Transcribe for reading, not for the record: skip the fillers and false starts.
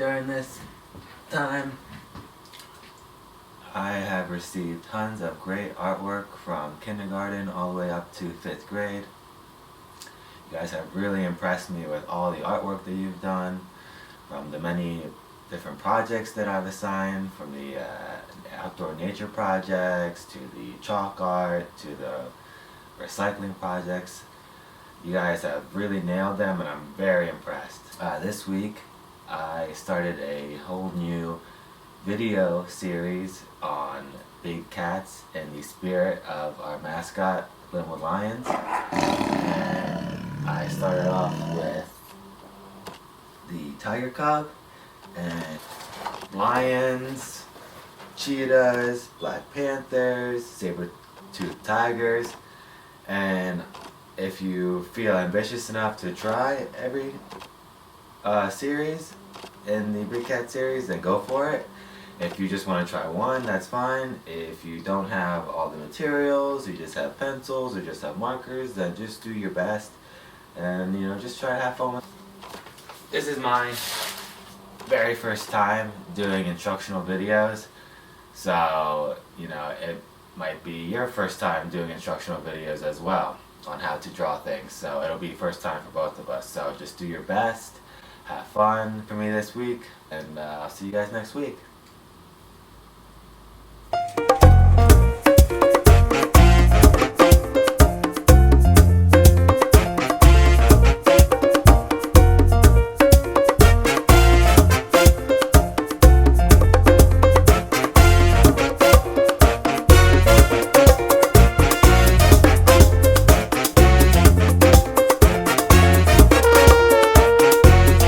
during this time. I have received tons of great artwork from kindergarten all the way up to 5th grade. You guys have really impressed me with all the artwork that you've done, from the many different projects that I've assigned, from the outdoor nature projects, to the chalk art, to the recycling projects. You guys have really nailed them and I'm very impressed. This week I started a whole new video series on big cats in the spirit of our mascot, Glenwood Lions. And I started off with the tiger cub and lions, cheetahs, black panthers, saber-toothed tigers. And if you feel ambitious enough to try every series in the Big Cat series, then go for it. If you just want to try one, that's fine. If you don't have all the materials, you just have pencils or just have markers, then just do your best and just try to have fun with it. This is my very first time doing instructional videos, so it might be your first time doing instructional videos as well on how to draw things, so it'll be first time for both of us. So just do your best, have fun for me this week, and I'll see you guys next week.